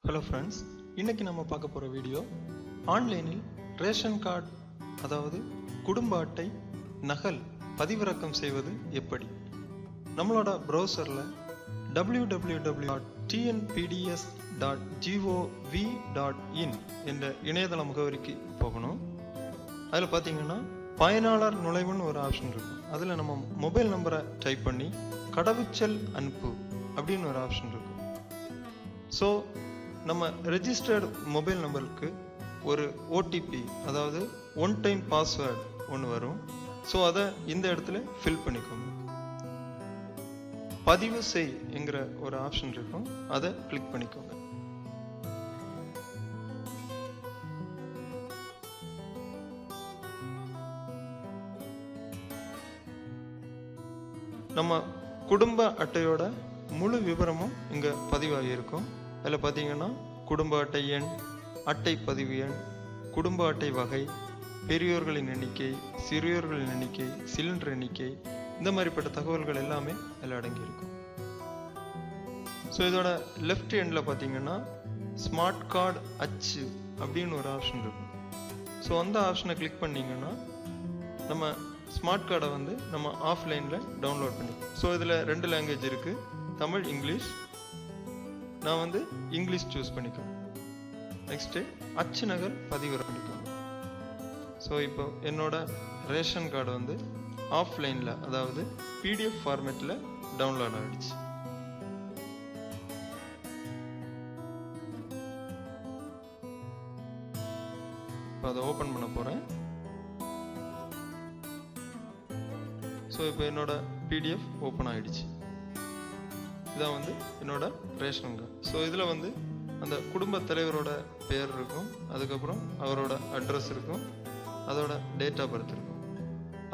Hello friends, இன்றைக்கி நம்ம பார்க்க போகிற வீடியோ ஆன்லைனில் ரேஷன் கார்டு அதாவது குடும்ப அட்டை நகல் பதிவிறக்கம் செய்வது எப்படி. நம்மளோட ப்ரௌசரில் www.tnpds.gov.in என்ற இணையதள முகவரிக்கு போகணும். அதில் பார்த்தீங்கன்னா பயனாளர் நுழைவுன்னு ஒரு ஆப்ஷன் இருக்கும். அதில் நம்ம மொபைல் நம்பரை டைப் பண்ணி கடவுச்சொல் அனுப்பு அப்படின்னு ஒரு ஆப்ஷன் இருக்கும். ஸோ நம்ம ரெஜிஸ்டர்டு மொபைல் நம்பருக்கு ஒரு ஓடிபி அதாவது ஒன் டைம் பாஸ்வேர்டு ஒன்று வரும். ஸோ அதை இந்த இடத்துல ஃபில் பண்ணிக்கோங்க. பதிவு செய் என்கிற ஒரு ஆப்ஷன் இருக்கும், அதை கிளிக் பண்ணிக்கோங்க. நம்ம குடும்ப அட்டையோட முழு விவரமும் இங்கே பதிவாகி இருக்கும். அதில் பார்த்தீங்கன்னா குடும்ப அட்டை எண், அட்டை பதிவு எண், குடும்ப அட்டை வகை, பெரியோர்களின் எண்ணிக்கை, சிறியோர்களின் எண்ணிக்கை, சிலிண்டர் எண்ணிக்கை, இந்த மாதிரிப்பட்ட தகவல்கள் எல்லாமே அதில் அடங்கியிருக்கும். ஸோ இதோட லெஃப்ட் எண்டில் பார்த்தீங்கன்னா ஸ்மார்ட் கார்டு அச்சு அப்படின்னு ஒரு ஆப்ஷன் இருக்கும். ஸோ அந்த ஆப்ஷனை கிளிக் பண்ணிங்கன்னா நம்ம ஸ்மார்ட் கார்டை நம்ம ஆஃப்லைனில் டவுன்லோட் பண்ணிக்கலாம். ஸோ இதில் 2 லாங்குவேஜ் இருக்குது, தமிழ், இங்கிலீஷ். நான் இங்கிலீஷ் சூஸ் பண்ணிக்கோங்க. நெக்ஸ்ட்டு அச்சு நகல் பதிவிறக்கம் பண்ணிக்கோங்க. ஸோ இப்போ என்னோட ரேஷன் கார்டு ஆஃப்லைனில் அதாவது பிடிஎஃப் ஃபார்மேட்டில் டவுன்லோட் ஆகிடுச்சு. இப்போ அதை ஓப்பன் பண்ண போகிறேன். ஸோ இப்போ என்னோட பிடிஎஃப் ஓப்பன் ஆகிடுச்சு. இதான் என்னோட ரேஷன் கார்டு. ஸோ இதில் அந்த குடும்ப தலைவரோட பேர் இருக்கும், அதுக்கப்புறம் அவரோட அட்ரஸ் இருக்கும், அதோட டேட் ஆஃப் பர்த் இருக்கும்.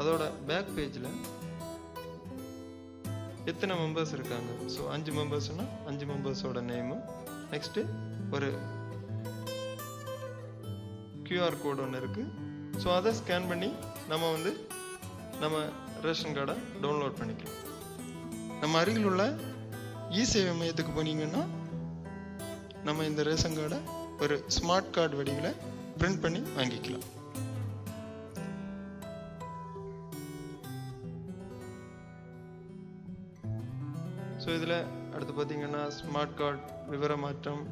அதோட பேக் பேஜில் எத்தனை மெம்பர்ஸ் இருக்காங்க, ஸோ 5 மெம்பர்ஸ்னால் 5 மெம்பர்ஸோட நேமு. நெக்ஸ்ட்டு ஒரு கியூஆர் கோடு ஒன்று இருக்குது. ஸோ அதை ஸ்கேன் பண்ணி நம்ம ரேஷன் கார்டை டவுன்லோட் பண்ணிக்கலாம். நம்ம அருகில் உள்ள இ-சேவை மையத்துக்கு போனீங்கன்னா நம்ம இந்த ரேஷன் கார்டை ஒரு ஸ்மார்ட் கார்டு வடிவில் பிரிண்ட் பண்ணி வாங்கிக்கலாம். ஸோ இதில் அடுத்து பார்த்தீங்கன்னா ஸ்மார்ட் கார்டு விவர மாற்றம்,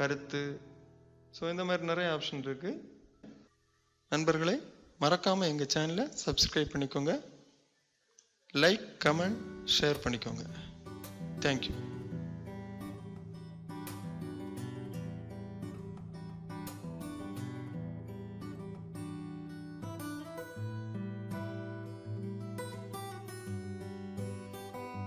கருத்து, ஸோ இந்த மாதிரி நிறைய ஆப்ஷன் இருக்குது. நண்பர்களே, மறக்காமல் எங்கள் சேனலை சப்ஸ்கிரைப் பண்ணிக்கோங்க. லைக், கமெண்ட், ஷேர் பண்ணிக்கோங்க. தேங்க்யூ.